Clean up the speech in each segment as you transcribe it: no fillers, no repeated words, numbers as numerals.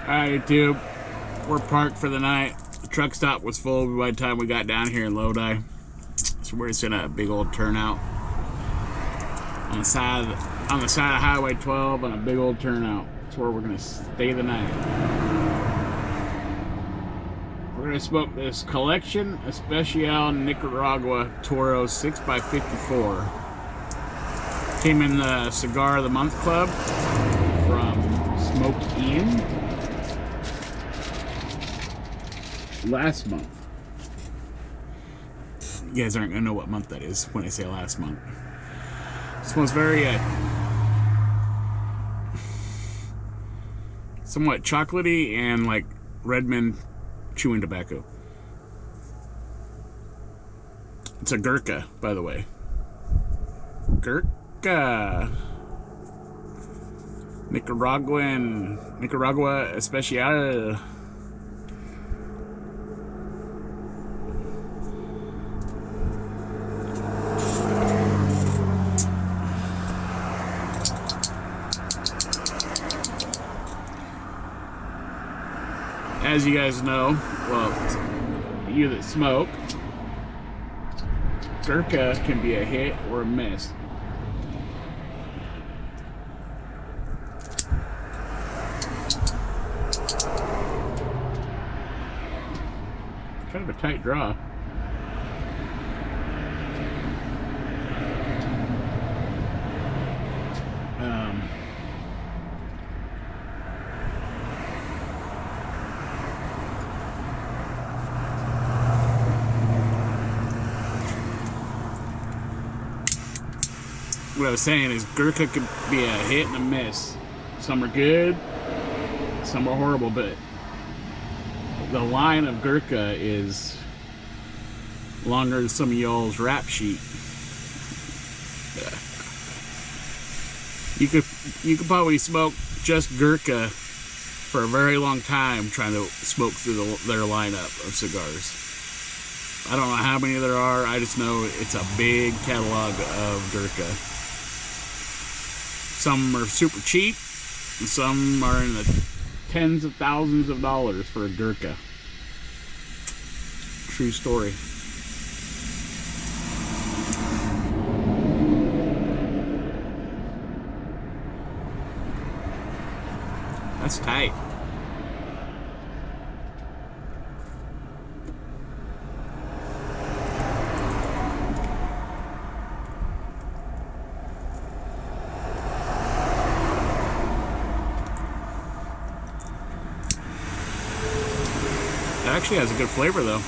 Alright, YouTube. We're parked for the night. The truck stop was full by the time we got down here in Lodi. So we're just in a big old turnout. On the side of Highway 12 on a big old turnout. That's where we're gonna stay the night. We're gonna smoke this Coleccion Especial Nicaragua Toro 6x54. Came in the Cigar of the Month Club from Smoked Ian last month. You guys aren't gonna know what month that is when I say last month. It smells very somewhat chocolatey and like Redmond chewing tobacco. It's a Gurkha, by the way. Gurkha. Nicaragua Especial. As you guys know, well, you that smoke, Gurkha can be a hit or a miss. Kind of a tight draw. What I was saying is Gurkha could be a hit and a miss. Some are good, some are horrible, but the line of Gurkha is longer than some of y'all's rap sheet. You could probably smoke just Gurkha for a very long time trying to smoke through their lineup of cigars. I don't know how many there are, I just know it's a big catalog of Gurkha. Some are super cheap, and some are in the tens of thousands of dollars for a Gurkha. True story. That's tight. It actually has a good flavor though.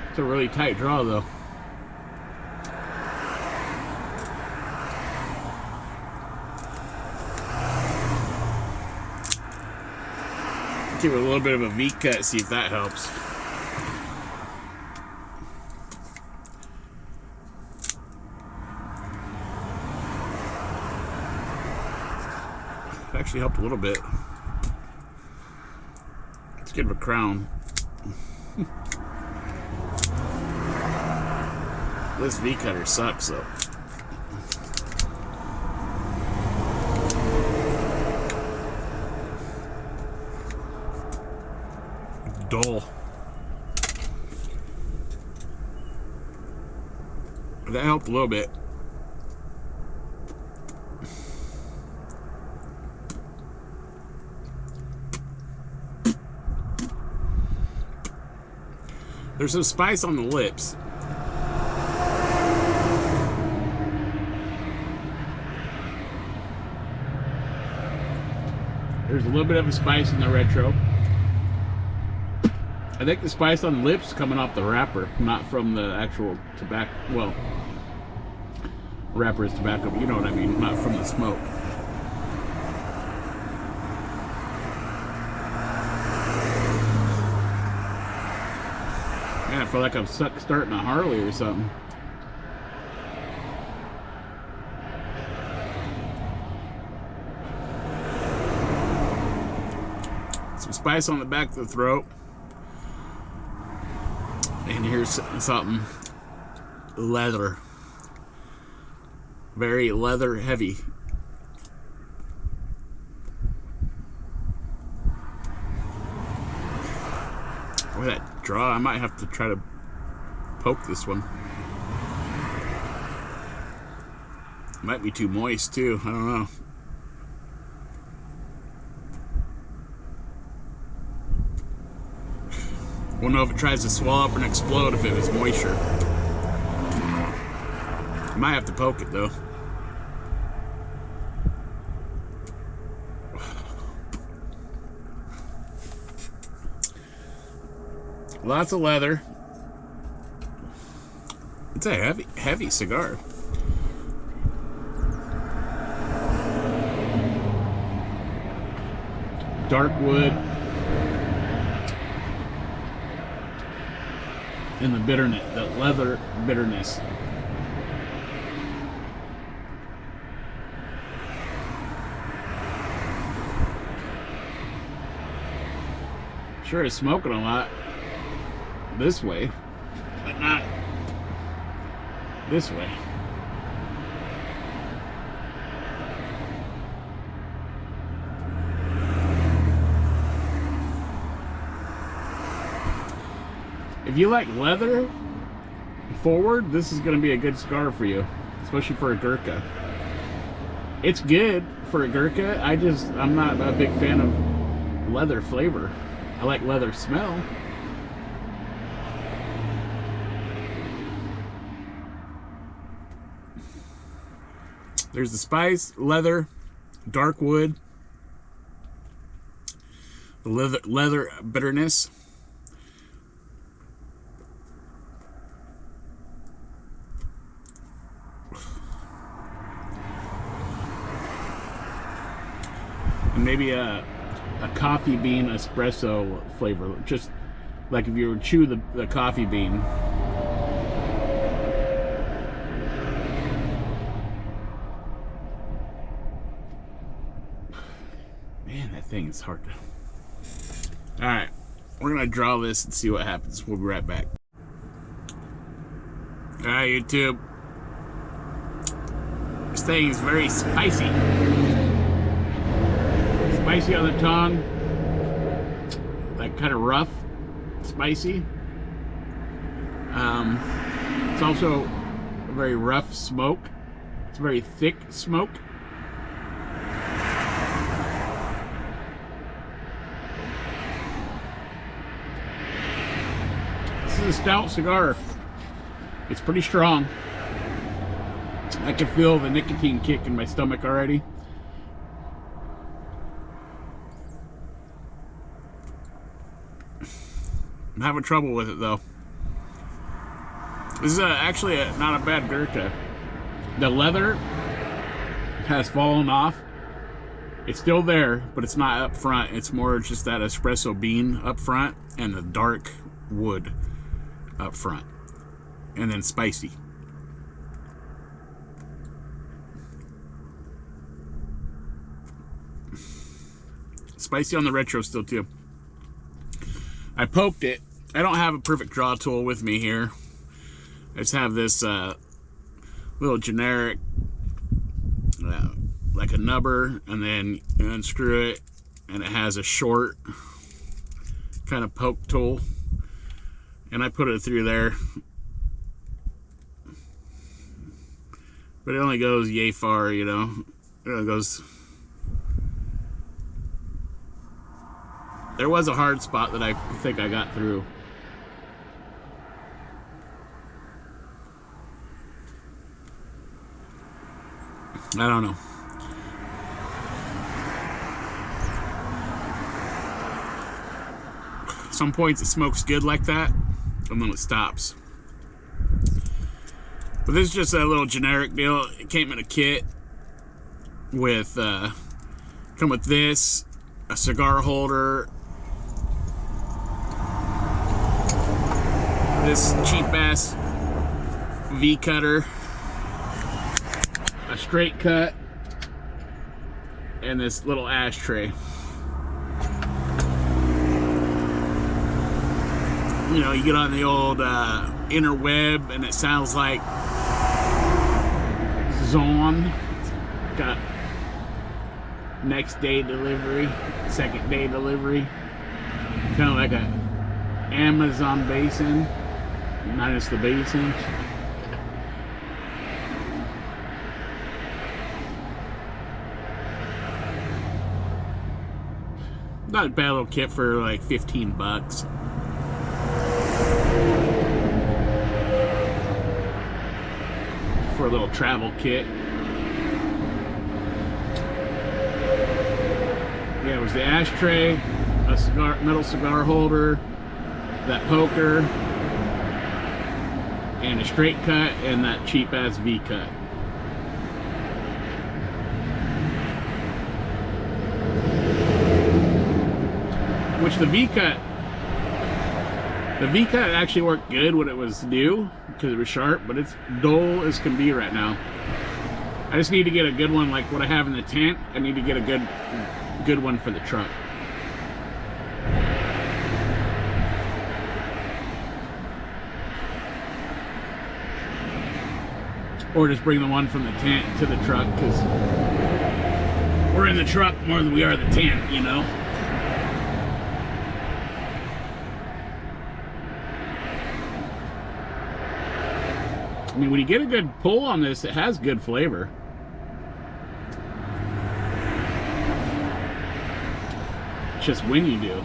It's a really tight draw though. Give it a little bit of a V cut, see if that helps. It actually helped a little bit. Let's give it a crown. This V cutter sucks though. It's dull. That helped a little bit. There's some spice on the lips. There's a little bit of a spice in the retro. I think the spice on the lips is coming off the wrapper, not from the actual tobacco. Well, wrapper is tobacco, but you know what I mean, not from the smoke. Man, I feel like I'm starting a Harley or something. Some spice on the back of the throat. And here's something. leather. Very leather heavy. Boy, that draw, I might have to try to poke this one. Might be too moist too, I don't know. Won't know if it tries to swell up and explode if it was moisture. Might have to poke it though. Lots of leather. It's a heavy cigar. Dark wood. And the bitterness, the leather bitterness. Sure is smoking a lot this way, but not this way. If you like leather forward, this is going to be a good cigar for you, especially for a Gurkha. It's good for a Gurkha. I'm not a big fan of leather flavor. I like leather smell. There's the spice, leather, dark wood, the leather bitterness. And maybe a coffee bean espresso flavor, just like if you were to chew the coffee bean. Man, that thing is hard to... Alright, we're gonna draw this and see what happens. We'll be right back. Alright, YouTube. This thing is very spicy. Spicy on the tongue, like kind of rough, spicy. It's also a very rough smoke. It's a very thick smoke. This is a stout cigar. It's pretty strong. I can feel the nicotine kick in my stomach already. I'm having trouble with it though. This is actually not a bad Gurkha. The leather has fallen off. It's still there, but it's not up front. It's more just that espresso bean up front and the dark wood up front. And then spicy. Spicy on the retro still too. I poked it. I don't have a perfect draw tool with me here. I just have this little generic, like a nubber, and then you unscrew it, and it has a short kind of poke tool, and I put it through there. But it only goes yay far, you know. It only goes... There was a hard spot that I think I got through. I don't know. Some points it smokes good like that, and then it stops. But this is just a little generic deal. It came in a kit with, come with this, a cigar holder, this cheap ass V cutter, a straight cut, and this little ashtray. You know, you get on the old inner web, and it sounds like Zon. It's got next day delivery, second day delivery. Kind of like a Amazon basin, minus the basin. Not a bad little kit for like 15 bucks. For a little travel kit. Yeah, it was the ashtray, a metal cigar holder, that poker, and a straight cut, and that cheap ass V cut. Which the V cut actually worked good when it was new because it was sharp, but it's dull as can be right now. I just need to get a good one like what I have in the tent. I need to get a good one for the truck. Or just bring the one from the tent to the truck, because we're in the truck more than we are the tent, you know. I mean, when you get a good pull on this, it has good flavor. It's just when you do.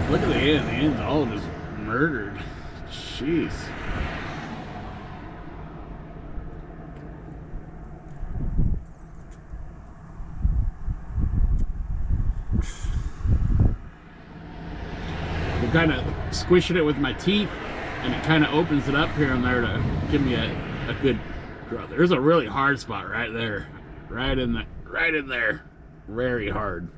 Look at the end. The end's all just murdered. Jeez. I'm kind of squishing it with my teeth, and it kind of opens it up here and there to give me a good draw. There's a really hard spot right there, right in there, very hard.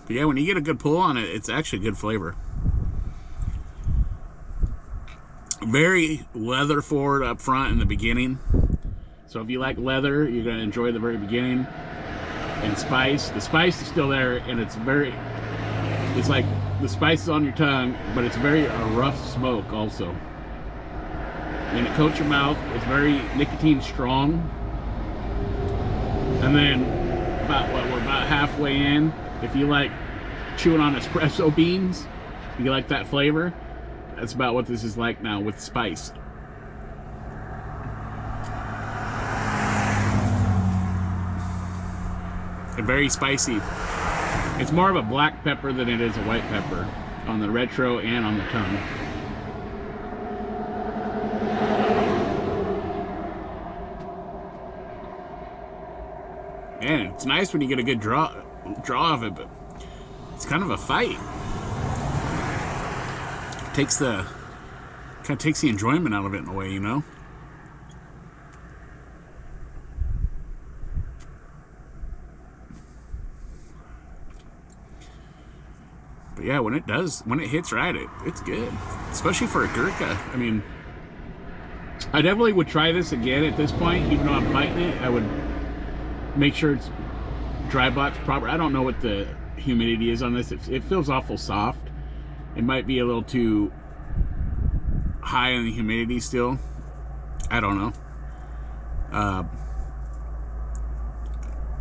But yeah, when you get a good pull on it, it's actually good flavor. Very leather forward up front in the beginning. So if you like leather, you're going to enjoy the very beginning. And spice. The spice is still there, and it's like the spice is on your tongue, but it's very a rough smoke also. And it coats your mouth. It's very nicotine strong. And then we're about halfway in. If you like chewing on espresso beans, if you like that flavor, that's about what this is like now with spice. And very spicy. It's more of a black pepper than it is a white pepper on the retro and on the tongue. Man, it's nice when you get a good draw of it, but it's kind of a fight. Kind of takes the enjoyment out of it in a way, you know. But yeah, when it hits right, it's good, especially for a Gurkha. I mean, I definitely would try this again at this point, even though I'm fighting it. I would make sure it's dry box proper. I don't know what the humidity is on this. It feels awful soft. It might be a little too high in the humidity still. I don't know.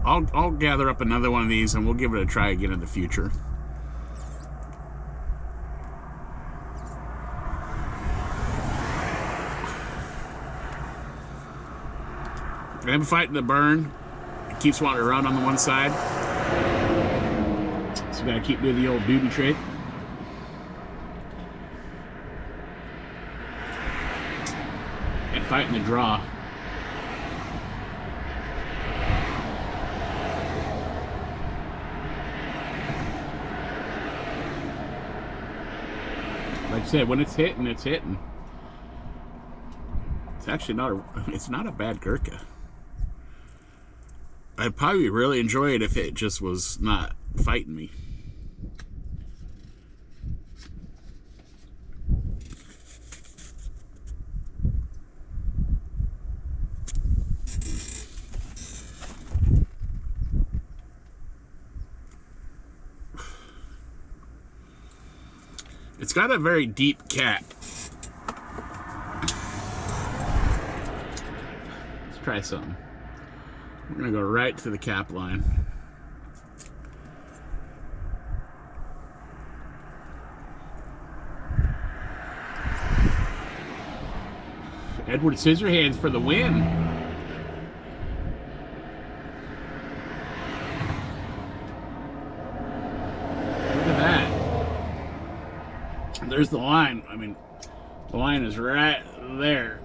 I'll gather up another one of these and we'll give it a try again in the future. I'm fighting the burn. It keeps wanting to run on the one side. So gotta keep doing the old booby trick. And fighting the draw. Like I said, when it's hitting, it's hitting. It's actually not a bad Gurkha. I'd probably really enjoy it if it just was not fighting me. It's got a very deep cap. Let's try something. We're gonna go right to the cap line. Edward Scissorhands for the win. Look at that. There's the line. I mean, the line is right there.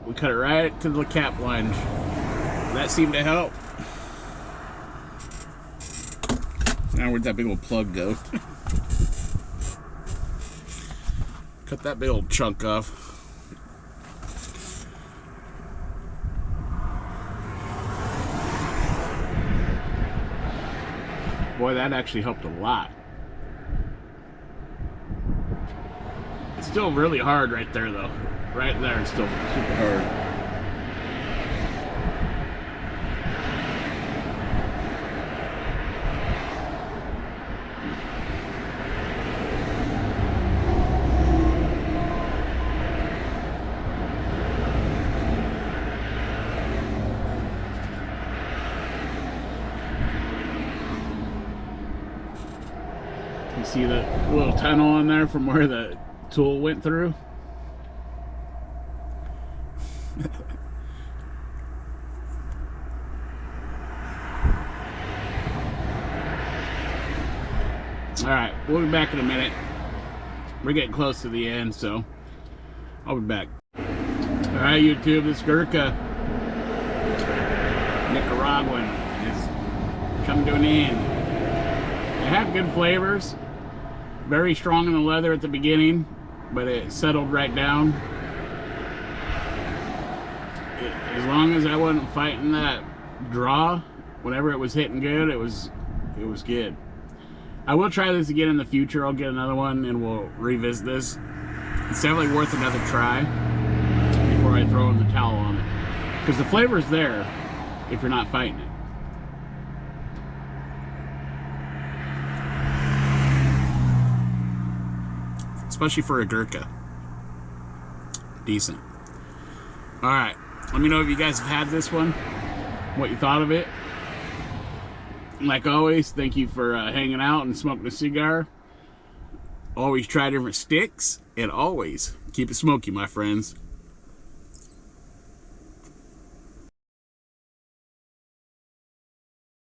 We cut it right to the cap line. That seemed to help. Now where'd that big old plug go? Cut that big old chunk off. Boy, that actually helped a lot. It's still really hard right there, though. Right there, it's still super hard. You see the little tunnel on there from where the tool went through? Alright, we'll be back in a minute. We're getting close to the end, so I'll be back. Alright, YouTube, this Gurkha Nicaraguan is coming to an end. They have good flavors. Very strong in the leather at the beginning, but it settled right down. As long as I wasn't fighting that draw, whenever it was hitting good, it was good. I will try this again in the future. I'll get another one and we'll revisit this. It's definitely worth another try before I throw in the towel on it. Because the flavor's there if you're not fighting it. Especially for a Gurkha. Decent. Alright. Let me know if you guys have had this one. What you thought of it. Like always, thank you for hanging out and smoking a cigar. Always try different sticks. And always keep it smoky, my friends.